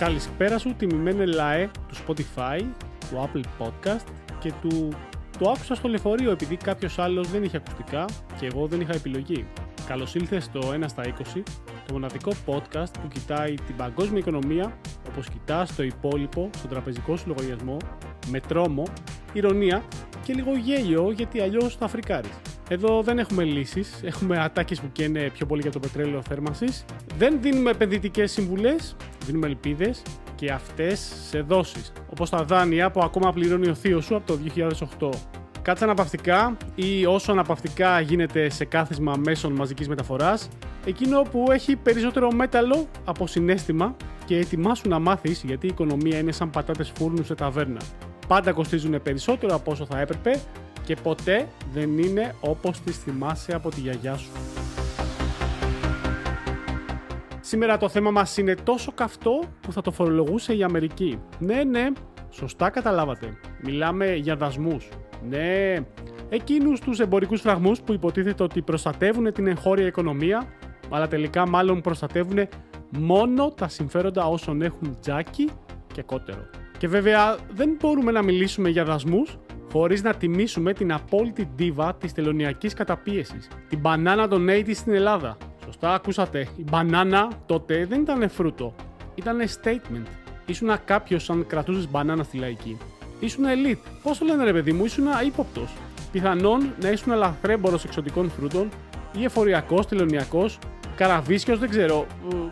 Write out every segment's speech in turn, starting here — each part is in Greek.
Καλησπέρα σου, τιμημένε ΛΑΕ του Spotify, του Apple Podcast και το άκουσα στο λεωφορείο επειδή κάποιος άλλος δεν είχε ακουστικά και εγώ δεν είχα επιλογή. Καλώς ήλθες στο 1 στα 20, το μοναδικό podcast που κοιτάει την παγκόσμια οικονομία όπως κοιτάς το υπόλοιπο στον τραπεζικό σου λογαριασμό, με τρόμο, ηρωνία και λίγο γέλιο γιατί αλλιώς θα φρικάρεις. Εδώ δεν έχουμε λύσεις, έχουμε ατάκες που καίνε πιο πολύ για το πετρέλαιο θέρμανσης. Δεν δίνουμε επενδυτικές συμβουλές, δίνουμε ελπίδες και αυτές σε δόσεις. Όπως τα δάνεια που ακόμα πληρώνει ο θείος σου από το 2008. Κάτσε αναπαυτικά ή όσο αναπαυτικά γίνεται σε κάθισμα μέσων μαζικής μεταφοράς, εκείνο που έχει περισσότερο μέταλλο από συναίσθημα και ετοιμάσου να μάθεις γιατί η οικονομία είναι σαν πατάτες φούρνου σε ταβέρνα. Πάντα κοστίζουν περισσότερο από όσο θα έπρεπε και ποτέ δεν είναι όπως τις θυμάσαι από τη γιαγιά σου. Σήμερα το θέμα μας είναι τόσο καυτό που θα το φορολογούσε η Αμερική. Ναι, σωστά καταλάβατε. Μιλάμε για δασμούς. Ναι, εκείνους τους εμπορικούς φραγμούς που υποτίθεται ότι προστατεύουν την εγχώρια οικονομία, αλλά τελικά μάλλον προστατεύουν μόνο τα συμφέροντα όσων έχουν τζάκι και κότερο. Και βέβαια δεν μπορούμε να μιλήσουμε για δασμούς χωρίς να τιμήσουμε την απόλυτη ντίβα της τελωνειακής καταπίεσης, την μπανάνα των 80's στην Ελλάδα. Σωστά ακούσατε, η μπανάνα τότε δεν ήταν φρούτο, ήταν statement. Ήσουνα κάποιος αν κρατούσες μπανάνα στη λαϊκή. Ήσουν elite. Πώς το λένε ρε παιδί μου, ήσουν ύποπτος. Πιθανόν να ήσουν λαθρέμπορος εξωτικών φρούτων ή εφοριακός, τελωνειακός, καραβίσιος, δεν ξέρω.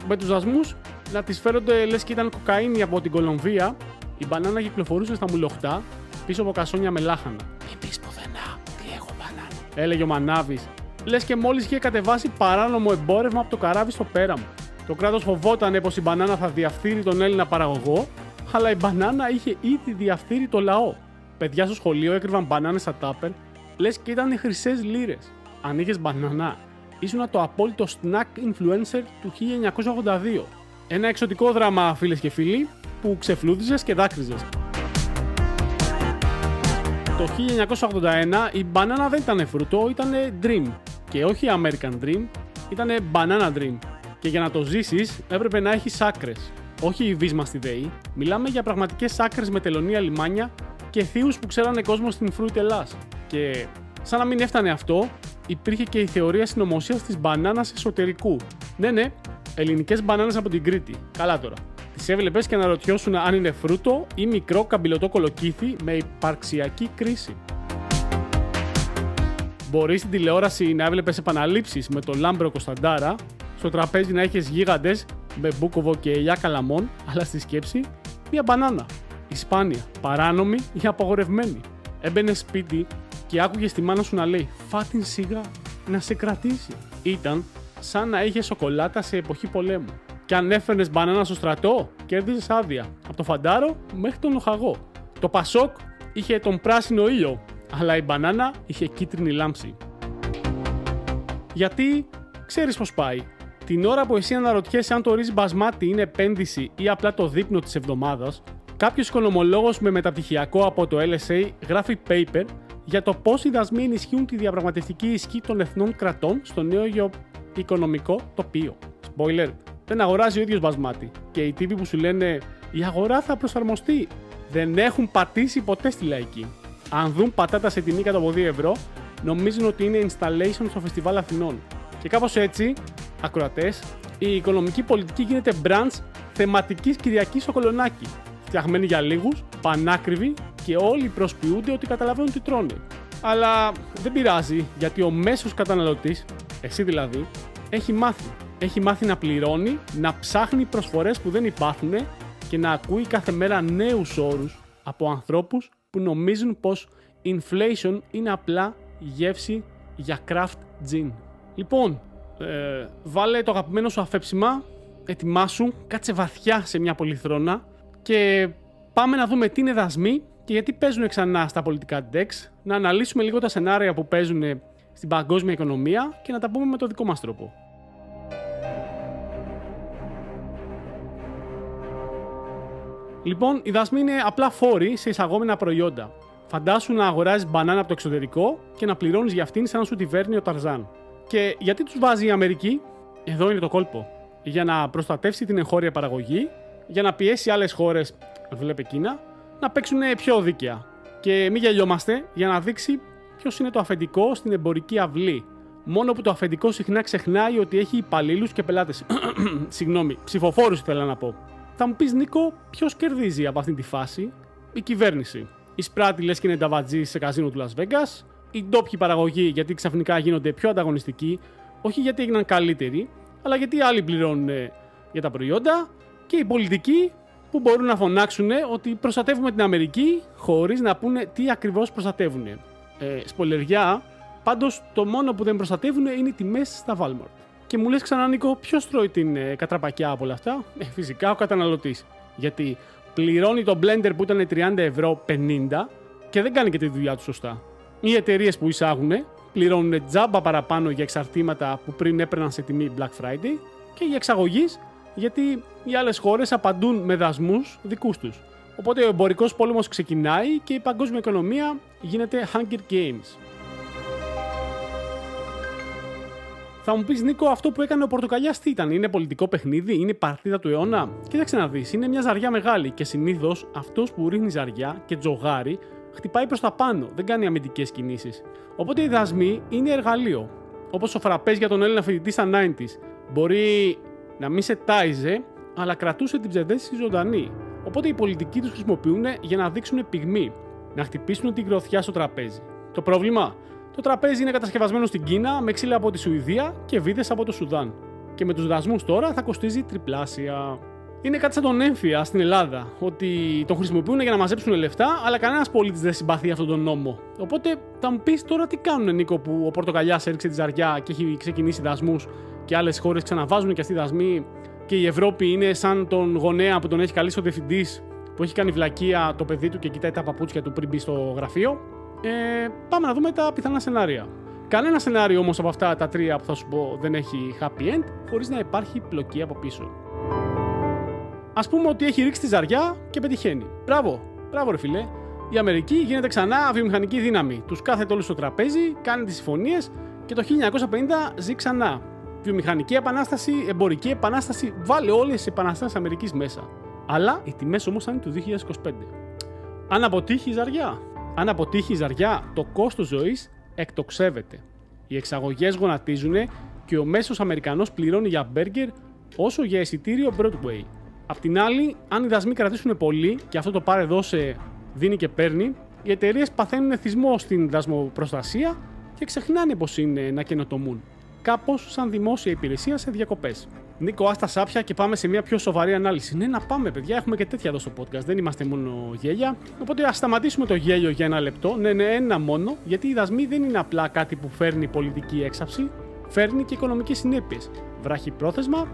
Με τους δασμούς να τις φέρονται λες και ήταν κοκαίνη από την Κολομβία, η μπανάνα κυκλοφορούσε στα μουλοχτά πίσω από κασόνια με λάχανα. Μην πεις πουθενά, τι έχω μπανάνα, έλεγε ο Μανάβης. Λες και μόλις είχε κατεβάσει παράνομο εμπόρευμα από το καράβι στο πέραμα. Το κράτος φοβότανε πως η μπανάνα θα διαφθείρει τον Έλληνα παραγωγό, αλλά η μπανάνα είχε ήδη διαφθείρει το λαό. Παιδιά στο σχολείο έκρυβαν μπανάνες στα τάπερ, λες και ήταν χρυσές λίρες. Αν είχες μπανανά, ήσουν το απόλυτο snack influencer του 1982. Ένα εξωτικό δράμα, φίλες και φίλοι, που ξεφλούδιζες και δάκρυζες. Το 1981 η μπανάνα δεν ήταν φρούτο, ήταν dream. Και όχι American dream, ήταν banana dream. Και για να το ζήσεις έπρεπε να έχεις άκρες. Όχι βίσμα στη ΔΕΗ, μιλάμε για πραγματικές άκρες με τελωνία λιμάνια και θείους που ξέρανε κόσμο στην Fruit Ελλάς. Και σαν να μην έφτανε αυτό, υπήρχε και η θεωρία συνωμοσίας της μπανάνας εσωτερικού. Ναι, ελληνικές μπανάνες από την Κρήτη. Καλά τώρα. Τις έβλεπες και αναρωτιώσουν αν είναι φρούτο ή μικρό καμπυλωτό κολοκύθι με υπαρξιακή κρίση. Μπορείς στην τηλεόραση να έβλεπες επαναλήψεις με τον Λάμπρο Κωνσταντάρα, στο τραπέζι να έχεις γίγαντες με μπούκοβο και ελιά καλαμών, αλλά στη σκέψη μια μπανάνα. Ισπάνια, παράνομη ή απαγορευμένη. Έμπαινε σπίτι και άκουγες τη μάνα σου να λέει «Φάτην σιγά, να σε κρατήσει». Ήταν σαν να είχε σοκολάτα σε εποχή πολέμου. Και αν έφερνες μπανάνα στο στρατό, κέρδιζες άδεια. Από το φαντάρο μέχρι τον λοχαγό. Το Πασόκ είχε τον πράσινο ήλιο, αλλά η μπανάνα είχε κίτρινη λάμψη. Γιατί ξέρεις πώς πάει. Την ώρα που εσύ αναρωτιέσαι αν το ρύζι μπασμάτι είναι επένδυση ή απλά το δείπνο της εβδομάδας, κάποιος οικονομολόγος με μεταπτυχιακό από το LSA γράφει paper για το πώς οι δασμοί ενισχύουν τη διαπραγματευτική ισχύ των εθνών κρατών στο νέο γεωοικονομικό τοπίο. Spoiler, δεν αγοράζει ο ίδιος μπασμάτι. Και οι τύποι που σου λένε η αγορά θα προσαρμοστεί, δεν έχουν πατήσει ποτέ στη λαϊκή. Αν δουν πατάτα σε τιμή κάτω από 2 ευρώ, νομίζουν ότι είναι installation στο Φεστιβάλ Αθηνών. Και κάπως έτσι, ακροατές, η οικονομική πολιτική γίνεται branch θεματικής Κυριακής στο Κολονάκι. Φτιαγμένη για λίγους, πανάκριβη και όλοι προσποιούνται ότι καταλαβαίνουν τι τρώνε. Αλλά δεν πειράζει, γιατί ο μέσος καταναλωτής, εσύ δηλαδή, έχει μάθει. Έχει μάθει να πληρώνει, να ψάχνει προσφορές που δεν υπάρχουν και να ακούει κάθε μέρα νέους όρους από ανθρώπους που νομίζουν πως inflation είναι απλά γεύση για craft gin. Λοιπόν, βάλε το αγαπημένο σου αφέψιμα, ετοιμάσου, κάτσε βαθιά σε μια πολυθρόνα και πάμε να δούμε τι είναι δασμοί και γιατί παίζουν ξανά στα πολιτικά decks, να αναλύσουμε λίγο τα σενάρια που παίζουν στην παγκόσμια οικονομία και να τα πούμε με το δικό μας τρόπο. Λοιπόν, οι δασμοί είναι απλά φόροι σε εισαγόμενα προϊόντα. Φαντάσου να αγοράζεις μπανάνα από το εξωτερικό και να πληρώνεις για αυτήν σαν να σου τη βέρνει ο Ταρζάν. Και γιατί τους βάζει η Αμερική? Εδώ είναι το κόλπο. Για να προστατεύσει την εγχώρια παραγωγή για να πιέσει άλλες χώρες, βλέπε Κίνα, να παίξουν πιο δίκαια. Και μην γελιόμαστε, για να δείξει ποιος είναι το αφεντικό στην εμπορική αυλή. Μόνο που το αφεντικό συχνά ξεχνάει ότι έχει υπαλλήλους και πελάτες. Συγγνώμη, ψηφοφόρους ήθελα να πω. Θα μου πεις, Νίκο, ποιος κερδίζει από αυτή τη φάση? Η κυβέρνηση. Εισπράττει λες και είναι ταβατζή σε καζίνο του Las Vegas. Οι ντόπιοι παραγωγοί, γιατί ξαφνικά γίνονται πιο ανταγωνιστικοί, όχι γιατί έγιναν καλύτεροι, αλλά γιατί άλλοι πληρώνουν για τα προϊόντα. Και οι πολιτικοί που μπορούν να φωνάξουν ότι προστατεύουμε την Αμερική χωρίς να πούνε τι ακριβώς προστατεύουν. Σπολεριά, πάντως το μόνο που δεν προστατεύουν είναι οι τιμές στα Walmart. Και μου λες ξανά, Νίκο, ποιος τρώει την κατραπακιά από όλα αυτά? Φυσικά ο καταναλωτής. Γιατί πληρώνει το blender που ήταν 30 ευρώ 50 και δεν κάνει και τη δουλειά του σωστά. Οι εταιρείες που εισάγουν πληρώνουν τζάμπα παραπάνω για εξαρτήματα που πριν έπαιρναν σε τιμή Black Friday, και οι εξαγωγείς γιατί οι άλλες χώρες απαντούν με δασμούς δικούς τους. Οπότε ο εμπορικός πόλεμος ξεκινάει και η παγκόσμια οικονομία γίνεται Hunger Games. Θα μου πεις, Νίκο, αυτό που έκανε ο Πορτοκαλιάς τι ήταν? Είναι πολιτικό παιχνίδι? Είναι παρτίδα του αιώνα? Κοίταξε να δεις, είναι μια ζαριά μεγάλη και συνήθως αυτός που ρίχνει ζαριά και τζογάρει χτυπάει προς τα πάνω, δεν κάνει αμυντικές κινήσεις. Οπότε οι δασμοί είναι εργαλείο. Όπως ο φραπές για τον Έλληνα φοιτητή στα 90s. Μπορεί να μην σε τάιζε, αλλά κρατούσε την ψευδαίσθηση ζωντανή. Οπότε οι πολιτικοί τους χρησιμοποιούν για να δείξουν πυγμή, να χτυπήσουν την γροθιά στο τραπέζι. Το πρόβλημα? Το τραπέζι είναι κατασκευασμένο στην Κίνα με ξύλα από τη Σουηδία και βίδες από το Σουδάν. Και με τους δασμούς τώρα θα κοστίζει τριπλάσια. Είναι κάτι σαν τον έμφυα στην Ελλάδα, ότι τον χρησιμοποιούν για να μαζέψουν λεφτά, αλλά κανένας πολίτης δεν συμπαθεί αυτόν τον νόμο. Οπότε θα μου πεις τώρα τι κάνουν, Νίκο, που ο Πορτοκαλιάς έριξε τη ζαριά και έχει ξεκινήσει δασμούς και άλλες χώρες ξαναβάζουν και αυτοί δασμοί, και η Ευρώπη είναι σαν τον γονέα που τον έχει καλήσει ο διευθυντής που έχει κάνει βλακεία το παιδί του και κοιτάει τα παπούτσια του πριν μπει στο γραφείο. Πάμε να δούμε τα πιθανά σενάρια. Κανένα σενάριο όμως από αυτά τα τρία που θα σου πω δεν έχει happy end χωρίς να υπάρχει πλοκή από πίσω. Ας πούμε ότι έχει ρίξει τη ζαριά και πετυχαίνει. Μπράβο, μπράβο ρε φίλε. Η Αμερική γίνεται ξανά βιομηχανική δύναμη. Τους κάθεται όλους στο τραπέζι, κάνει τις συμφωνίες και το 1950 ζει ξανά. Βιομηχανική επανάσταση, εμπορική επανάσταση, βάλε όλες τις επαναστάσεις Αμερικής μέσα. Αλλά οι τιμές όμως θα είναι του 2025. Αν αποτύχει η ζαριά. Αν αποτύχει η ζαριά, το κόστος ζωής εκτοξεύεται. Οι εξαγωγές γονατίζουν και ο μέσος Αμερικανός πληρώνει για μπέργκερ όσο για εισιτήριο Broadway. Απ' την άλλη, αν οι δασμοί κρατήσουν πολύ και αυτό το πάρε δώσε δίνει και παίρνει, οι εταιρείες παθαίνουν εθισμό στην δασμοπροστασία και ξεχνάνε πως είναι να καινοτομούν. Κάπως σαν δημόσια υπηρεσία σε διακοπές. Νίκο, άστα σάπια και πάμε σε μια πιο σοβαρή ανάλυση. Ναι, να πάμε, παιδιά, έχουμε και τέτοια εδώ στο podcast. Δεν είμαστε μόνο γέλια. Οπότε ας σταματήσουμε το γέλιο για ένα λεπτό. Ναι, ένα μόνο, γιατί οι δασμοί δεν είναι απλά κάτι που φέρνει πολιτική έξαψη, φέρνει και οικονομικές συνέπειες. Βράχυπρόθεσμα,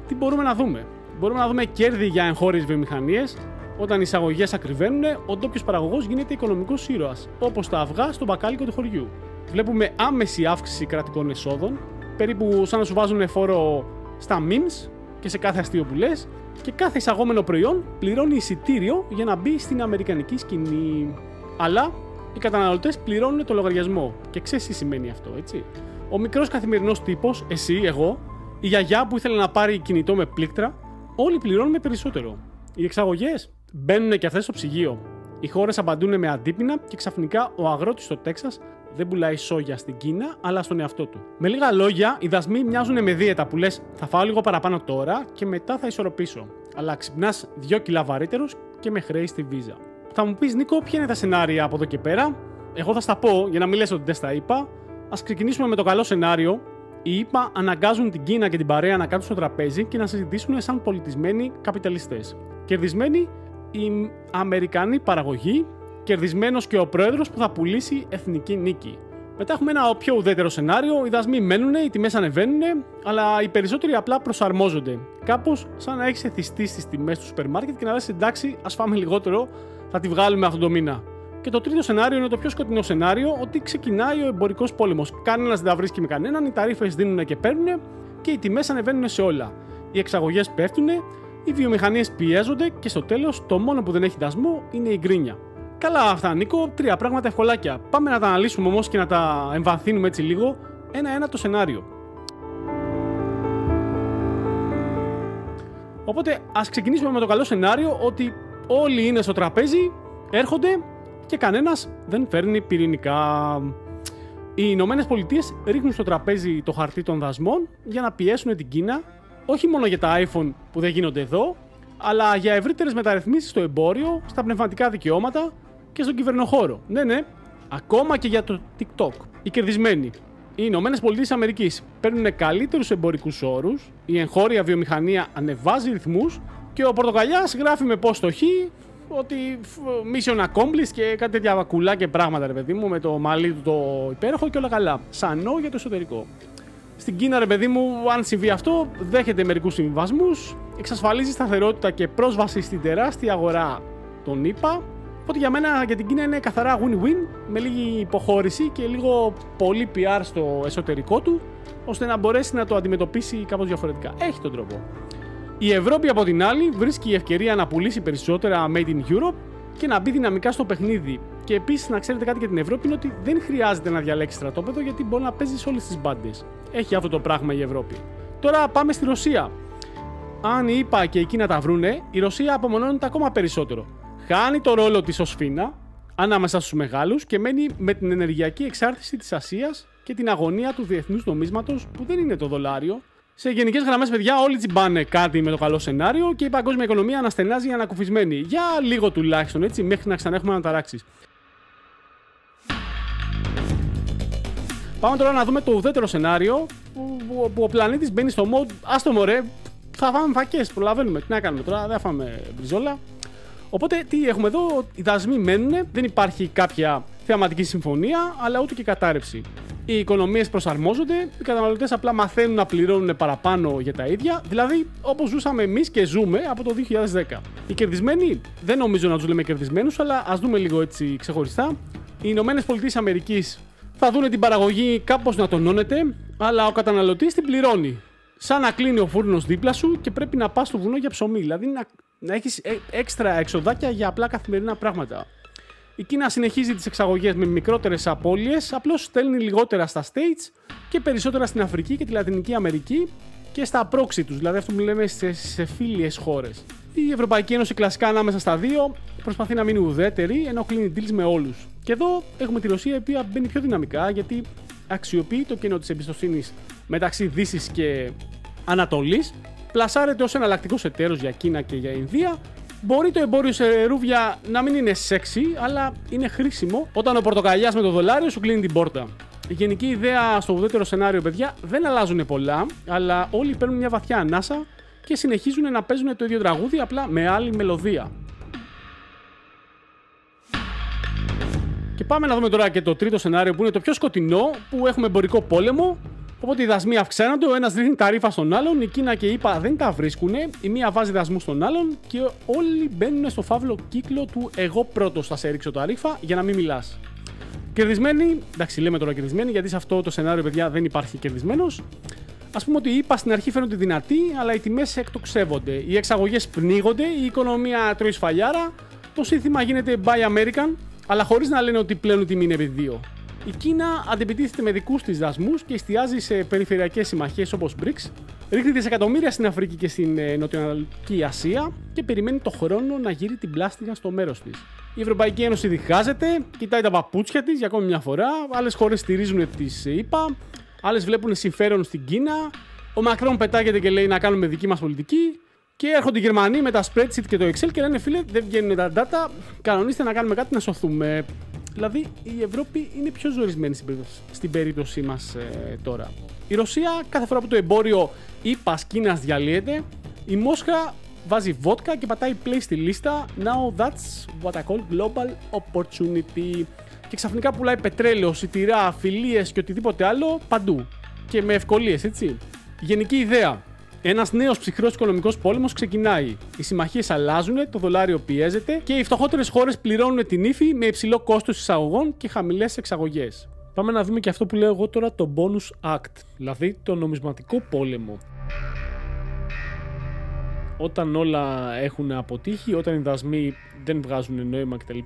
τι μπορούμε να δούμε? Μπορούμε να δούμε κέρδη για εγχώριες βιομηχανίες. Όταν οι εισαγωγές ακριβένουν, ο ντόπιος παραγωγός γίνεται οικονομικός ήρωας, όπως τα αυγά στο μπακάλικο του χωριού. Βλέπουμε άμεση αύξηση κρατικών εσόδων, περίπου σαν να σου βάζουν φόρο στα memes και σε κάθε αστείο που λες, και κάθε εισαγόμενο προϊόν πληρώνει εισιτήριο για να μπει στην αμερικανική σκηνή. Αλλά οι καταναλωτές πληρώνουν το λογαριασμό. Και ξέρεις τι σημαίνει αυτό, έτσι? Ο μικρός καθημερινός τύπος, εσύ, εγώ, η γιαγιά που ήθελε να πάρει κινητό με πλήκτρα, όλοι πληρώνουμε περισσότερο. Οι εξαγωγές μπαίνουν και αυτές στο ψυγείο. Οι χώρες απαντούν με αντίπεινα και ξαφνικά ο αγρότης στο Τέξας δεν πουλάει σόγια στην Κίνα, αλλά στον εαυτό του. Με λίγα λόγια, οι δασμοί μοιάζουν με δίαιτα που λες θα φάω λίγο παραπάνω τώρα και μετά θα ισορροπήσω. Αλλά ξυπνάς 2 κιλά βαρύτερος και με χρέη στη βίζα. Θα μου πεις, Νίκο, ποια είναι τα σενάρια από εδώ και πέρα? Εγώ θα στα πω για να μην λες ότι δεν στα είπα. Ας ξεκινήσουμε με το καλό σενάριο. Οι ΗΠΑ αναγκάζουν την Κίνα και την παρέα να κάτσουν στο τραπέζι και να συζητήσουν σαν πολιτισμένοι καπιταλιστές. Κερδισμένοι οι Αμερικανοί παραγωγοί, κερδισμένος και ο πρόεδρος που θα πουλήσει εθνική νίκη. Μετά έχουμε ένα πιο ουδέτερο σενάριο. Οι δασμοί μένουν, οι τιμές ανεβαίνουν, αλλά οι περισσότεροι απλά προσαρμόζονται. Κάπως σαν να έχεις εθιστεί στις τιμές του σούπερ μάρκετ και να λες εντάξει, ας φάμε λιγότερο, θα τη βγάλουμε αυτόν τον μήνα. Και το τρίτο σενάριο είναι το πιο σκοτεινό σενάριο, ότι ξεκινάει ο εμπορικός πόλεμος. Κανένας δεν τα βρίσκει με κανέναν, οι ταρίφες δίνουν και παίρνουν και οι τιμές ανεβαίνουν σε όλα. Οι εξαγωγές πέφτουν, οι βιομηχανίες πιέζονται και στο τέλος το μόνο που δεν έχει δασμό είναι η γκρίνια. Καλά αυτά, Νίκο, 3 πράγματα ευκολάκια. Πάμε να τα αναλύσουμε όμως και να τα εμβαθύνουμε έτσι λίγο, ένα-ένα το σενάριο. Οπότε ας ξεκινήσουμε με το καλό σενάριο ότι όλοι είναι στο τραπέζι, έρχονται και κανένας δεν φέρνει πυρηνικά. Οι Ηνωμένες Πολιτείες ρίχνουν στο τραπέζι το χαρτί των δασμών για να πιέσουν την Κίνα, όχι μόνο για τα iPhone που δεν γίνονται εδώ, αλλά για ευρύτερες μεταρρυθμίσεις στο εμπόριο, στα πνευματικά δικαιώματα και στον κυβερνοχώρο. Ναι, ακόμα και για το TikTok. Οι κερδισμένοι. Οι Ηνωμένες Πολιτείες Αμερικής παίρνουν καλύτερους εμπορικούς όρους, η εγχώρια βιομηχανία ανεβάζει ρυθμούς και ο Πορτοκαλιάς γράφει με πώς το χ ότι mission accomplished και κάτι τέτοια βακουλά και πράγματα, ρε παιδί μου, με το μαλλί του το υπέροχο και όλα καλά. Σανό για το εσωτερικό. Στην Κίνα, ρε παιδί μου, αν συμβεί αυτό, δέχεται μερικούς συμβιβασμούς, εξασφαλίζει σταθερότητα και πρόσβαση στην τεράστια αγορά των ΗΠΑ. Οπότε για μένα για την Κίνα είναι καθαρά win-win, με λίγη υποχώρηση και λίγο πολύ PR στο εσωτερικό του, ώστε να μπορέσει να το αντιμετωπίσει κάπως διαφορετικά. Έχει τον τρόπο. Η Ευρώπη από την άλλη βρίσκει ευκαιρία να πουλήσει περισσότερα Made in Europe και να μπει δυναμικά στο παιχνίδι. Και επίσης να ξέρετε κάτι για την Ευρώπη είναι ότι δεν χρειάζεται να διαλέξει στρατόπεδο γιατί μπορεί να παίζει σε όλες τις μπάντες. Έχει αυτό το πράγμα η Ευρώπη. Τώρα πάμε στη Ρωσία. Αν η ΗΠΑ και η Κίνα τα βρούνε, η Ρωσία απομονώνεται ακόμα περισσότερο. Χάνει το ρόλο της ως φίνα ανάμεσα στους μεγάλους και μένει με την ενεργειακή εξάρτηση της Ασίας και την αγωνία του διεθνούς νομίσματος που δεν είναι το δολάριο. Σε γενικές γραμμές, παιδιά, όλοι τσιμπάνε κάτι με το καλό σενάριο και η παγκόσμια οικονομία αναστενάζει ανακουφισμένη. Για λίγο τουλάχιστον, έτσι, μέχρι να ξανέχουμε αναταράξεις. Πάμε τώρα να δούμε το ουδέτερο σενάριο που ο πλανήτης μπαίνει στο mode άστο μωρέ, θα φάμε φακές, προλαβαίνουμε. Τι να κάνουμε τώρα, δεν θα φάμε μπριζόλα. Οπότε τι έχουμε εδώ, οι δασμοί μένουν, δεν υπάρχει κάποια θεαματική συμφωνία, αλλά ούτε και κατάρρευση. Οι οικονομίες προσαρμόζονται, οι καταναλωτές απλά μαθαίνουν να πληρώνουν παραπάνω για τα ίδια, δηλαδή όπως ζούσαμε εμείς και ζούμε από το 2010. Οι κερδισμένοι, δεν νομίζω να τους λέμε κερδισμένους, αλλά ας δούμε λίγο έτσι ξεχωριστά. Οι Ηνωμένες Πολιτείες Αμερικής θα δουν την παραγωγή κάπως να τονώνεται, αλλά ο καταναλωτής την πληρώνει. Σαν να κλείνει ο φούρνος δίπλα σου και πρέπει να πας στο βουνό για ψωμί, δηλαδή να έχεις έξτρα εξοδάκια για απλά καθημερινά πράγματα. Η Κίνα συνεχίζει τις εξαγωγές με μικρότερες απώλειες, απλώς στέλνει λιγότερα στα States και περισσότερα στην Αφρική και τη Λατινική Αμερική και στα πρόξι τους, δηλαδή αυτό που λέμε σε φίλιες χώρες. Η Ευρωπαϊκή Ένωση κλασικά ανάμεσα στα δύο προσπαθεί να μείνει ουδέτερη ενώ κλείνει deals με όλους. Και εδώ έχουμε τη Ρωσία η οποία μπαίνει πιο δυναμικά γιατί αξιοποιεί το κενό της εμπιστοσύνης μεταξύ Δύσης και Ανατολής, πλασάρεται ως εναλλακτικός εταίρος για Κίνα και για Ινδία. Μπορεί το εμπόριο σε ρούβια να μην είναι sexy, αλλά είναι χρήσιμο όταν ο Πορτοκαλιάς με το δολάριο σου κλείνει την πόρτα. Η γενική ιδέα στο ουδέτερο σενάριο, παιδιά, δεν αλλάζουν πολλά, αλλά όλοι παίρνουν μια βαθιά ανάσα και συνεχίζουν να παίζουν το ίδιο τραγούδι, απλά με άλλη μελωδία. Και πάμε να δούμε τώρα και το τρίτο σενάριο που είναι το πιο σκοτεινό, που έχουμε εμπορικό πόλεμο. Οπότε οι δασμοί αυξάνονται, ο ένας ρίχνει τα ρήφα στον άλλον, η Κίνα και η ΗΠΑ δεν τα βρίσκουν, η μία βάζει δασμούς στον άλλον και όλοι μπαίνουν στο φαύλο κύκλο του εγώ πρώτος θα σε ρίξω τα ρήφα για να μην μιλάς. Κερδισμένοι, εντάξει λέμε τώρα κερδισμένοι γιατί σε αυτό το σενάριο, παιδιά, δεν υπάρχει κερδισμένος. Ας πούμε ότι οι ΗΠΑ στην αρχή φαίνονται δυνατοί, αλλά οι τιμές εκτοξεύονται, οι εξαγωγές πνίγονται, η οικονομία τρώει σφαλιάρα, το σύνθημα γίνεται Buy American, αλλά χωρίς να λένε ότι πλέον η τιμή είναι επί δύο. Η Κίνα αντιπιτίθεται με δικούς της δασμούς και εστιάζει σε περιφερειακές συμμαχίες όπως BRICS, ρίχνει δισεκατομμύρια στην Αφρική και στην Νοτιοανατολική Ασία και περιμένει το χρόνο να γύρει την πλάστιγα στο μέρος της. Η Ευρωπαϊκή Ένωση διχάζεται, κοιτάει τα παπούτσια της για ακόμη μια φορά, άλλες χώρες στηρίζουν τις ΗΠΑ, άλλες βλέπουν συμφέρον στην Κίνα, ο Μακρόν πετάγεται και λέει να κάνουμε δική μας πολιτική. Και έρχονται οι Γερμανοί με τα spreadsheet και το Excel και λένε φίλε, δεν βγαίνουν τα data, κανονίστε να κάνουμε κάτι να σωθούμε. Δηλαδή η Ευρώπη είναι πιο ζορισμένη στην περίπτωσή μας τώρα. Η Ρωσία κάθε φορά που το εμπόριο ΗΠΑ Κίνας διαλύεται, η Μόσχα βάζει βότκα και πατάει play στη λίστα Now that's what I call global opportunity. Και ξαφνικά πουλάει πετρέλαιο, σιτηρά, φιλίες και οτιδήποτε άλλο παντού. Και με ευκολίες, έτσι. Γενική ιδέα. Ένας νέος ψυχρός οικονομικός πόλεμος ξεκινάει. Οι συμμαχίες αλλάζουν, το δολάριο πιέζεται και οι φτωχότερες χώρες πληρώνουν την ύφη με υψηλό κόστος εισαγωγών και χαμηλές εξαγωγές. Πάμε να δούμε και αυτό που λέω εγώ τώρα, το bonus act, δηλαδή το νομισματικό πόλεμο. Όταν όλα έχουν αποτύχει, όταν οι δασμοί δεν βγάζουν νόημα κτλ.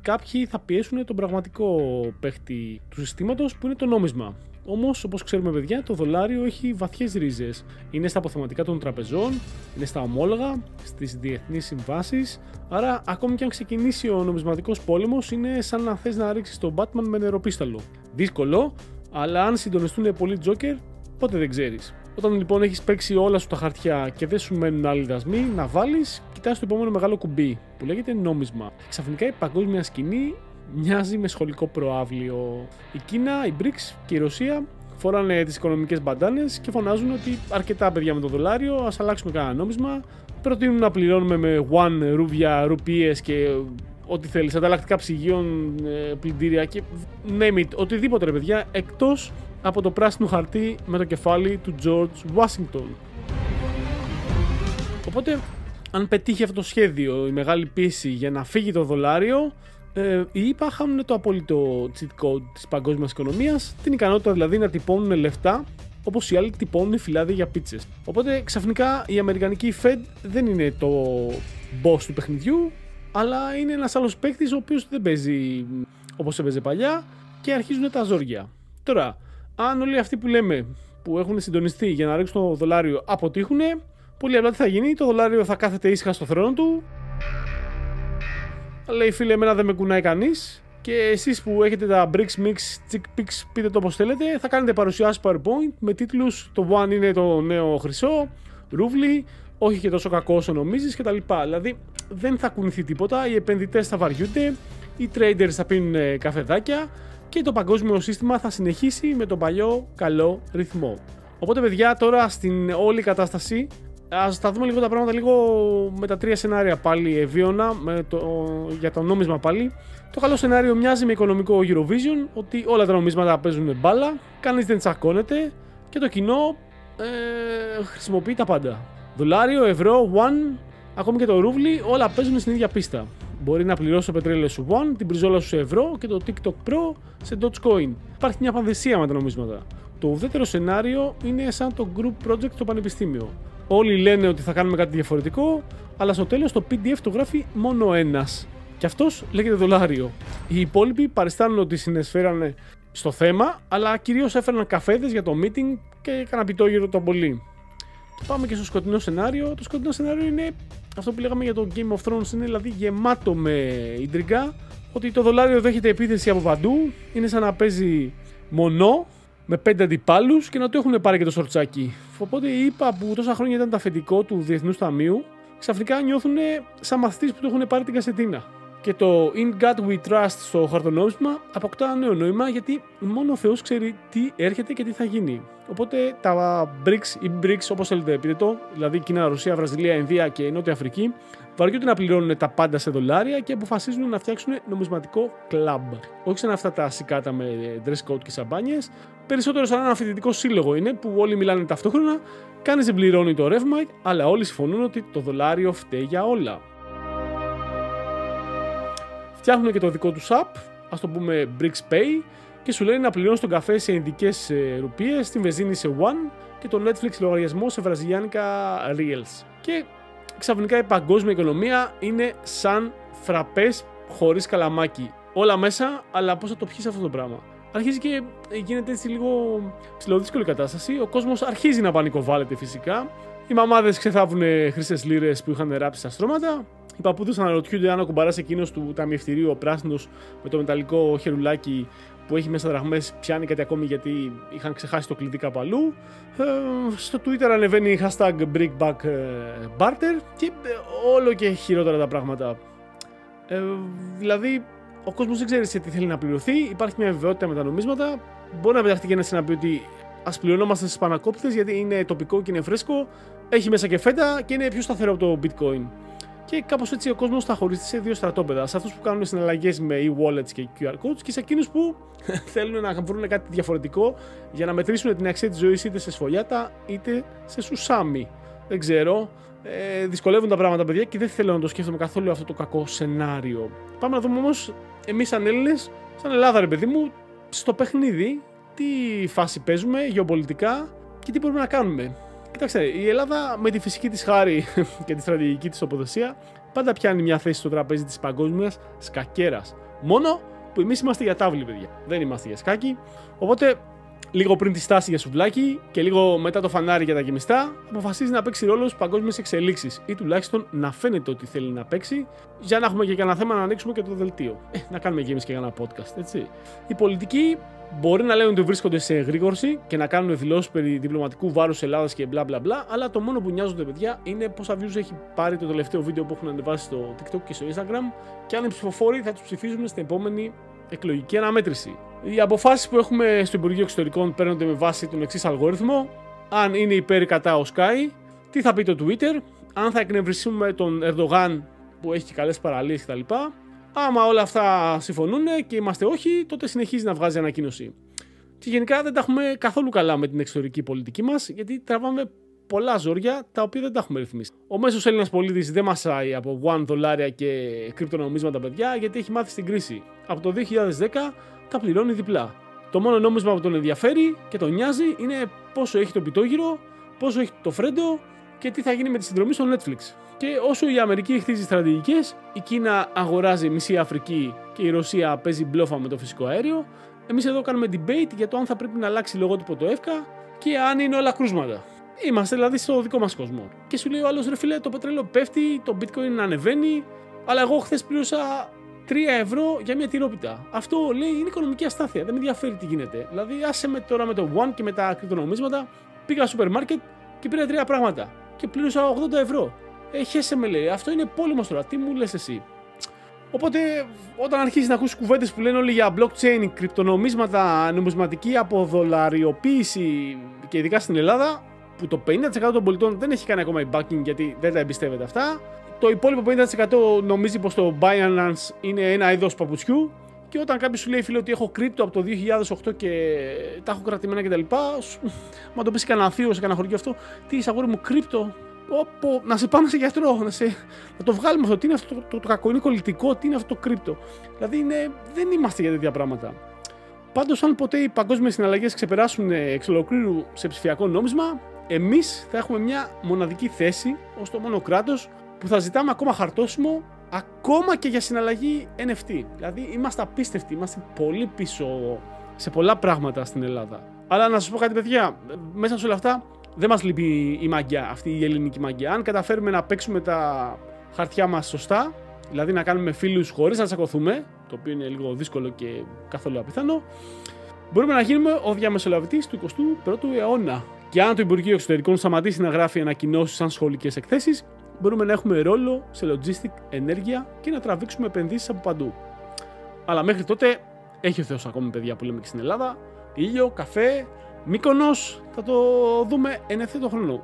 Κάποιοι θα πιέσουν τον πραγματικό παίχτη του συστήματος που είναι το νόμισμα. Όμως, όπως ξέρουμε, παιδιά, το δολάριο έχει βαθιές ρίζες. Είναι στα αποθεματικά των τραπεζών, είναι στα ομόλογα, στις διεθνείς συμβάσεις. Άρα, ακόμη και αν ξεκινήσει ο νομισματικός πόλεμος, είναι σαν να θες να ρίξεις τον Batman με νεροπίσταλο. Δύσκολο, αλλά αν συντονιστούν πολλοί Joker, ποτέ δεν ξέρεις. Όταν λοιπόν έχεις παίξει όλα σου τα χαρτιά και δεν σου μένουν άλλοι δασμοί, να βάλεις, κοιτάς το επόμενο μεγάλο κουμπί που λέγεται νόμισμα. Ξαφνικά η παγκόσμια σκηνή μοιάζει με σχολικό προαύλιο. Η Κίνα, η BRICS και η Ρωσία φοράνε τις οικονομικές μπαντάνες και φωνάζουν ότι αρκετά παιδιά με το δολάριο, ας αλλάξουμε κανένα νόμισμα. Προτείνουν να πληρώνουμε με yuan, ρούβια, ρουπίες και ό,τι θέλεις, ανταλλακτικά ψυγείων, πλυντήρια και name it, οτιδήποτε ρε παιδιά, εκτός από το πράσινο χαρτί με το κεφάλι του George Washington. Οπότε, αν πετύχει αυτό το σχέδιο, η μεγάλη πίεση για να φύγει το δολάριο, οι ΗΠΑ χάνουν το απόλυτο cheat code της παγκόσμιας οικονομίας, την ικανότητα δηλαδή να τυπώνουν λεφτά όπως οι άλλοι τυπώνουν φυλάδια για πίτσες. Οπότε ξαφνικά η αμερικανική Fed δεν είναι το boss του παιχνιδιού, αλλά είναι ένας άλλος παίκτης ο οποίος δεν παίζει όπως έπαιζε παλιά και αρχίζουν τα ζόρια. Τώρα, αν όλοι αυτοί που λέμε που έχουν συντονιστεί για να ρίξουν το δολάριο αποτύχουν, πολύ απλά τι θα γίνει, το δολάριο θα κάθεται ήσυχα στο θρόνο του. Λέει φίλε, εμένα δεν με κουνάει κανείς. Και εσείς που έχετε τα BRICS Mix, Chick Pix, πείτε το όπως θέλετε, θα κάνετε παρουσιάσεις PowerPoint με τίτλους το One είναι το νέο χρυσό, ρούβλι, όχι και τόσο κακό όσο νομίζεις κτλ. Δηλαδή δεν θα κουνηθεί τίποτα, οι επενδυτές θα βαριούνται, οι traders θα πίνουν καφεδάκια και το παγκόσμιο σύστημα θα συνεχίσει με τον παλιό καλό ρυθμό. Οπότε παιδιά, τώρα στην όλη κατάσταση ας τα δούμε λίγο τα πράγματα λίγο με τα τρία σενάρια πάλι ευίωνα για το νόμισμα πάλι. Το καλό σενάριο μοιάζει με οικονομικό Eurovision, ότι όλα τα νομίσματα παίζουν μπάλα, κανείς δεν τσακώνεται και το κοινό χρησιμοποιεί τα πάντα. Δολάριο, ευρώ, one, ακόμη και το ρούβλι, όλα παίζουν στην ίδια πίστα. Μπορεί να πληρώσει το πετρέλαιο σου one, την πριζόλα σου σε ευρώ και το TikTok Pro σε Dogecoin. Υπάρχει μια πανδεσία με τα νομίσματα. Το ουδέτερο σενάριο είναι σαν το group project στο πανεπιστήμιο. Όλοι λένε ότι θα κάνουμε κάτι διαφορετικό, αλλά στο τέλος το PDF το γράφει μόνο ένας. Και αυτός λέγεται δολάριο. Οι υπόλοιποι παριστάνουν ότι συνεισφέρανε στο θέμα, αλλά κυρίως έφεραν καφέδες για το meeting και κανένα πιτόγυρο το πολύ. Και πάμε και στο σκοτεινό σενάριο. Το σκοτεινό σενάριο είναι αυτό που λέγαμε για το Game of Thrones, είναι δηλαδή γεμάτο με ιντριγκά, ότι το δολάριο δέχεται επίθεση από παντού, είναι σαν να παίζει μονό με 5 αντιπάλους και να το έχουν πάρει και το σορτσάκι. Οπότε οι ΗΠΑ που τόσα χρόνια ήταν το αφεντικό του Διεθνούς Ταμείου, ξαφνικά νιώθουν σαν μαθητής που το έχουν πάρει την κασετίνα. Και το In God We Trust στο χαρτονόμισμα αποκτά νέο νόημα, γιατί μόνο ο Θεός ξέρει τι έρχεται και τι θα γίνει. Οπότε τα BRICS ή BRICS, όπως θέλετε πείτε το, δηλαδή Κίνα, Ρωσία, Βραζιλία, Ινδία και η Νότια Αφρική, βαριούνται να πληρώνουν τα πάντα σε δολάρια και αποφασίζουν να φτιάξουν νομισματικό κλαμπ. Όχι σαν αυτά τα σικάτα με dress code και σαμπάνιες, περισσότερο σαν ένα φοιτητικό σύλλογο είναι που όλοι μιλάνε ταυτόχρονα, κανείς δεν πληρώνει το ρεύμα, αλλά όλοι συμφωνούν ότι το δολάριο φταίει για όλα. Φτιάχνουν και το δικό τους app, ας το πούμε BRICS Pay, και σου λένε να πληρώνεις τον καφέ σε ινδικές ρουπίες, την βενζίνη σε one και το Netflix λογαριασμό σε βραζιλιάνικα reals. Και ξαφνικά η παγκόσμια οικονομία είναι σαν φραπές χωρίς καλαμάκι. Όλα μέσα, αλλά πώς θα το πιείς αυτό το πράγμα. Αρχίζει και γίνεται έτσι λίγο ψηλοδύσκολη κατάσταση. Ο κόσμος αρχίζει να πανικοβάλλεται φυσικά. Οι μαμάδες ξεθάβουν χρυσές λίρες που είχαν ράψει στα στρώματα. Οι παππούδες αναρωτιούνται αν ο κουμπαράς εκείνος του ταμιευτηρίου, ο πράσινος με το μεταλλικό χερουλάκι που έχει μέσα δραχμές, πιάνει κάτι ακόμη γιατί είχαν ξεχάσει το κλειδί κάπου αλλού. Στο Twitter anεβαίνει hashtag BrickBackBarter και όλο και χειρότερα τα πράγματα. Δηλαδή, ο κόσμος δεν ξέρει σε τι θέλει να πληρωθεί, υπάρχει μια βεβαιότητα με τα νομίσματα. Μπορεί να πεταχτεί και ένας να πει ότι ας πληρωνόμαστε στις πανακόπιτες γιατί είναι τοπικό και είναι φρέσκο, έχει μέσα και φέτα και είναι πιο σταθερό από το bitcoin. Και κάπως έτσι ο κόσμος θα χωρίσει σε δύο στρατόπεδα. Σε αυτούς που κάνουν συναλλαγές με e-wallets και QR codes και σε εκείνους που θέλουν να βρουν κάτι διαφορετικό για να μετρήσουν την αξία της ζωής είτε σε σφολιάτα είτε σε σουσάμι. Δεν ξέρω. Δυσκολεύουν τα πράγματα, παιδιά, και δεν θέλω να το σκέφτομαι καθόλου αυτό το κακό σενάριο. Πάμε να δούμε όμως εμείς σαν Έλληνες, σαν Ελλάδα, ρε παιδί μου, στο παιχνίδι, τι φάση παίζουμε γεωπολιτικά και τι μπορούμε να κάνουμε. Κοιτάξτε, η Ελλάδα με τη φυσική της χάρη και τη στρατηγική της τοποθεσία πάντα πιάνει μια θέση στο τραπέζι της παγκόσμιας σκακέρας. Μόνο που εμείς είμαστε για τάβλη, παιδιά. Δεν είμαστε για σκάκι. Οπότε λίγο πριν τη στάση για σουβλάκι και λίγο μετά το φανάρι για τα γεμιστά, αποφασίζει να παίξει ρόλο στις παγκόσμιες εξελίξεις ή τουλάχιστον να φαίνεται ότι θέλει να παίξει, για να έχουμε και κανένα θέμα να ανοίξουμε και το δελτίο. Να κάνουμε και εμείς και κανένα podcast, έτσι. Οι πολιτικοί μπορεί να λένε ότι βρίσκονται σε εγρήγορση και να κάνουν δηλώσεις περί διπλωματικού βάρους Ελλάδας και μπλα μπλα μπλα, αλλά το μόνο που νοιάζονται, παιδιά, είναι πόσα views έχει πάρει το τελευταίο βίντεο που έχουν ανεβάσει στο TikTok και στο Instagram και αν οι ψηφοφόροι θα τους ψηφίζουν στην επόμενη εκλογική αναμέτρηση. Οι αποφάσεις που έχουμε στο Υπουργείο Εξωτερικών παίρνονται με βάση τον εξής αλγόριθμο. Αν είναι υπέρ ή κατά ο Sky, τι θα πει το Twitter, αν θα εκνευριστούμε τον Ερντογάν που έχει και καλές παραλίες κτλ. Άμα όλα αυτά συμφωνούν και είμαστε όχι, τότε συνεχίζει να βγάζει ανακοίνωση. Και γενικά δεν τα έχουμε καθόλου καλά με την εξωτερική πολιτική μας, γιατί τραβάμε πολλά ζόρια τα οποία δεν τα έχουμε ρυθμίσει. Ο μέσος Έλληνας πολίτης δεν μασάει από $1 και κρυπτονομίσματα, παιδιά, γιατί έχει μάθει στην κρίση. Από το 2010 τα πληρώνει διπλά. Το μόνο νόμισμα που τον ενδιαφέρει και τον νοιάζει είναι πόσο έχει το πιτόγυρο, πόσο έχει το φρέντο και τι θα γίνει με τη συνδρομή στο Netflix. Και όσο η Αμερική χτίζει στρατηγικές, η Κίνα αγοράζει μισή Αφρική και η Ρωσία παίζει μπλόφα με το φυσικό αέριο, εμείς εδώ κάνουμε debate για το αν θα πρέπει να αλλάξει λογότυπο το ΕΦΚΑ και αν είναι όλα κρούσματα. Είμαστε δηλαδή στο δικό μας κόσμο. Και σου λέει ο άλλος, ρε φίλε, το πετρέλαιο πέφτει, το bitcoin ανεβαίνει, αλλά εγώ χθες πλήρωσα 3 ευρώ για μια τυρόπιτα. Αυτό λέει είναι οικονομική αστάθεια. Δεν με ενδιαφέρει τι γίνεται. Δηλαδή, άσε με τώρα με το One και με τα κρυπτονομίσματα, πήγα στο σούπερ μάρκετ και πήρα 3 πράγματα. Και πλήρωσα 80 ευρώ. Χέσε με, λέει. Αυτό είναι πόλεμος τώρα. Τι μου λες εσύ. Οπότε, όταν αρχίζει να ακούσει κουβέντες που λένε όλοι για blockchain, κρυπτονομίσματα, νομισματική αποδολαριοποίηση και ειδικά στην Ελλάδα, που το 50% των πολιτών δεν έχει κάνει ακόμα backing γιατί δεν τα εμπιστεύεται αυτά. Το υπόλοιπο 50% νομίζει πως το Binance είναι ένα είδος παπουτσιού. Και όταν κάποιος σου λέει, φίλε, ότι έχω κρύπτο από το 2008 και τα έχω κρατημένα κτλ. Μα το πέσει κανένα θείο σε κανένα χωριό αυτό. Τι είσαι, αγόρι μου, κρύπτο. Να σε πάμε σε γιατρό, να το βγάλουμε αυτό. Τι είναι αυτό το κακό, είναι κολλητικό, τι είναι αυτό το κρύπτο. Δηλαδή δεν είμαστε για τέτοια πράγματα. Πάντως, αν ποτέ οι παγκόσμιες συναλλαγές ξεπεράσουν εξ ολοκλήρου σε ψηφιακό νόμισμα, εμείς θα έχουμε μια μοναδική θέση ως το μόνο κράτος που θα ζητάμε ακόμα χαρτόσημο, ακόμα και για συναλλαγή NFT. Δηλαδή, είμαστε απίστευτοι, είμαστε πολύ πίσω σε πολλά πράγματα στην Ελλάδα. Αλλά να σας πω κάτι, παιδιά, μέσα σε όλα αυτά δεν μας λείπει η μαγιά, αυτή η ελληνική μαγιά. Αν καταφέρουμε να παίξουμε τα χαρτιά μας σωστά, δηλαδή να κάνουμε φίλους χωρίς να τσακωθούμε, το οποίο είναι λίγο δύσκολο και καθόλου απίθανο, μπορούμε να γίνουμε ο διαμεσολαβητής του 21ου αιώνα. Και αν το Υπουργείο Εξωτερικών σταματήσει να γράφει ανακοινώσεις σαν σχολικές εκθέσεις, μπορούμε να έχουμε ρόλο σε logistic, ενέργεια και να τραβήξουμε επενδύσεις από παντού. Αλλά μέχρι τότε έχει ο Θεός ακόμη, παιδιά, που λέμε και στην Ελλάδα. Ήλιο, καφέ, Μύκονος, θα το δούμε εν ευθέτω χρόνο.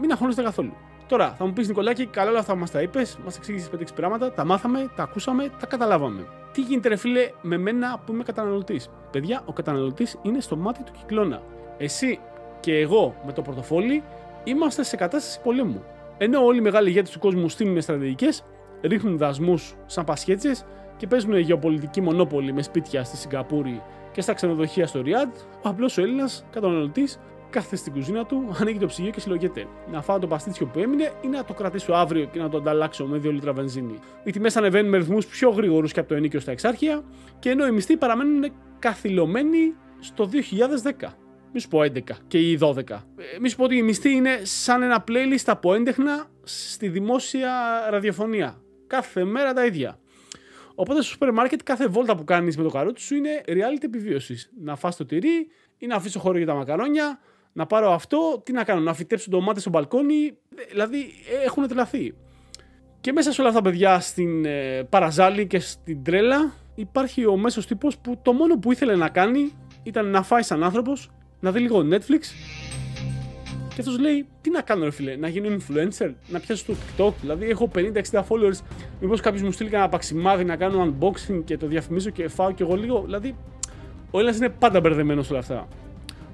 Μην αγχώνεστε καθόλου. Τώρα θα μου πεις, Νικολάκη, καλά όλα αυτά μας τα είπες, μας εξήγησες 5-6 πράγματα, τα μάθαμε, τα ακούσαμε, τα καταλάβαμε. Τι γίνεται, ρε φίλε, με μένα που είμαι καταναλωτής? Παιδιά, ο καταναλωτής είναι στο μάτι του κυκλώνα. Εσύ και εγώ με το πορτοφόλι είμαστε σε κατάσταση πολέμου. Ενώ όλοι οι μεγάλοι ηγέτες του κόσμου στείλουν στρατηγικές, ρίχνουν δασμούς σαν πασχέτσες και παίζουν γεωπολιτική μονόπολη με σπίτια στη Σιγκαπούρη και στα ξενοδοχεία στο Ριάντ, ο απλός ο Έλληνας καταναλωτής κάθεται στην κουζίνα του, ανοίγει το ψυγείο και συλλογιέται. Να φάω το παστίτσιο που έμεινε ή να το κρατήσω αύριο και να το ανταλλάξω με 2 λίτρα βενζίνη. Οι τιμές ανεβαίνουν με ρυθμούς πιο γρήγορους και από το ενίκιο στα εξάρχεια, και ενώ οι μισθοί παραμένουν καθυλωμένοι στο 2010. Μη σου πω 11 και οι 12. Μη σου πω ότι η μισθή είναι σαν ένα playlist από έντεχνα στη δημόσια ραδιοφωνία. Κάθε μέρα τα ίδια. Οπότε στο σούπερ μάρκετ κάθε βόλτα που κάνεις με το καρότσι σου είναι reality επιβίωσης. Να φας το τυρί ή να αφήσω χώρο για τα μακαρόνια, να πάρω αυτό, τι να κάνω, να φυτέψω ντομάτες στο μπαλκόνι. Δηλαδή έχουν τρελαθεί. Και μέσα σε όλα αυτά, παιδιά, στην παραζάλη και στην τρέλα υπάρχει ο μέσος τύπος που το μόνο που ήθελε να κάνει ήταν να φάει σαν άνθρωπος, να δει λίγο Netflix. Και αυτός λέει, τι να κάνω, ρε φίλε, να γίνω influencer, να πιάσω στο TikTok, δηλαδή έχω 50-60 followers, μήπως κάποιος μου στείλει κανένα παξιμάδι να κάνω unboxing και το διαφημίζω και φάω κι εγώ λίγο. Δηλαδή, ο Έλληνας είναι πάντα μπερδεμένος όλα αυτά.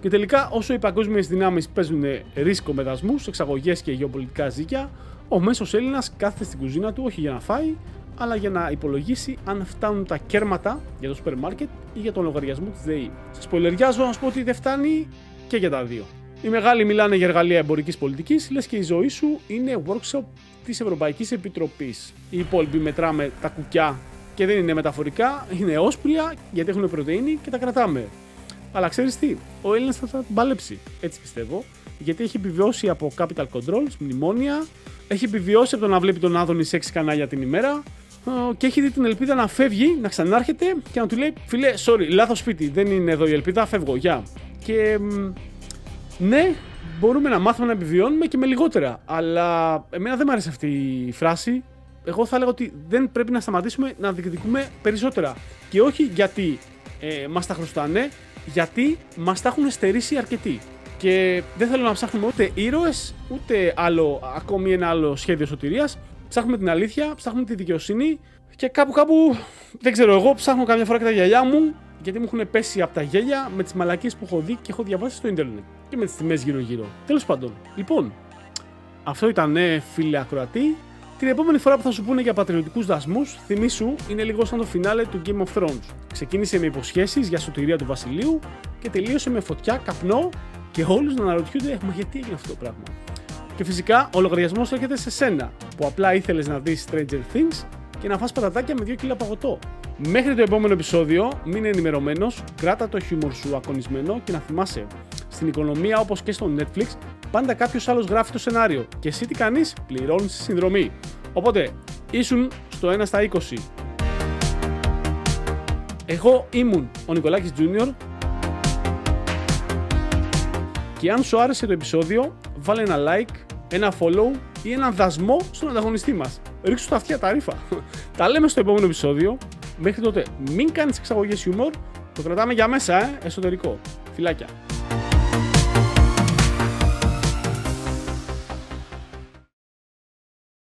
Και τελικά, όσο οι παγκόσμιες δυνάμεις παίζουν ρίσκο με δασμούς, εξαγωγές και γεωπολιτικά ζύγια, ο μέσος Έλληνας κάθεται στην κουζίνα του όχι για να φάει, αλλά για να υπολογίσει αν φτάνουν τα κέρματα για το σούπερ μάρκετ ή για τον λογαριασμό της ΔΕΗ. Σας σπολεριάζω να σου πω ότι δεν φτάνει και για τα δύο. Οι μεγάλοι μιλάνε για εργαλεία εμπορικής πολιτικής, λες και η ζωή σου είναι workshop της Ευρωπαϊκής Επιτροπής. Οι υπόλοιποι μετράμε τα κουκιά και δεν είναι μεταφορικά, είναι όσπρια γιατί έχουν πρωτεΐνη και τα κρατάμε. Αλλά ξέρεις τι, ο Έλληνας θα την παλέψει. Έτσι πιστεύω. Γιατί έχει επιβιώσει από capital controls, μνημόνια. Έχει επιβιώσει από το να βλέπει τον Άδωνη σε 6 κανάλια την ημέρα. Και έχει δει την ελπίδα να φεύγει, να ξανάρχεται και να του λέει: Φίλε, sorry, λάθος σπίτι. Δεν είναι εδώ η ελπίδα, φεύγω. Γεια. Και ναι, μπορούμε να μάθουμε να επιβιώνουμε και με λιγότερα. Αλλά εμένα δεν μου αρέσει αυτή η φράση. Εγώ θα έλεγα ότι δεν πρέπει να σταματήσουμε να διεκδικούμε περισσότερα. Και όχι γιατί μας τα χρωστάνε, γιατί μας τα έχουν στερήσει αρκετοί. Και δεν θέλω να ψάχνουμε ούτε ήρωες, ούτε ακόμη ένα άλλο σχέδιο σωτηρίας. Ψάχνουμε την αλήθεια, ψάχνουμε τη δικαιοσύνη και κάπου, δεν ξέρω, εγώ ψάχνω καμιά φορά και τα γυαλιά μου, γιατί μου έχουν πέσει από τα γέλια με τις μαλακίες που έχω δει και έχω διαβάσει στο ίντερνετ και με τις τιμές γύρω-γύρω. Τέλος πάντων, λοιπόν, αυτό ήταν, φίλε ακροατή. Την επόμενη φορά που θα σου πούνε για πατριωτικούς δασμούς, θυμήσου, είναι λίγο σαν το φινάλε του Game of Thrones. Ξεκίνησε με υποσχέσεις για σωτηρία του βασιλείου και τελείωσε με φωτιά, καπνό και όλους να αναρωτιούνται, μα γιατί έγινε αυτό το πράγμα. Και φυσικά ο λογαριασμός έρχεται σε σένα, που απλά ήθελες να δεις Stranger Things και να φας πατατάκια με 2 κιλά παγωτό. Μέχρι το επόμενο επεισόδιο, μείνε ενημερωμένος, κράτα το χιούμορ σου ακονισμένο και να θυμάσαι, στην οικονομία όπως και στο Netflix, πάντα κάποιος άλλος γράφει το σενάριο και εσύ τι κάνεις, πληρώνεις τη συνδρομή. Οπότε, ήσουν στο 1 στα 20. Εγώ ήμουν ο Νικολάκης Junior και αν σου άρεσε το επεισόδιο, βάλε ένα like, ένα follow ή έναν δασμό στον ανταγωνιστή μας. Ρίξου τα αυτιά τα ρήφα. Τα λέμε στο επόμενο επεισόδιο. Μέχρι τότε μην κάνεις εξαγωγές χιούμορ, το κρατάμε για μέσα, εσωτερικό. Φιλάκια.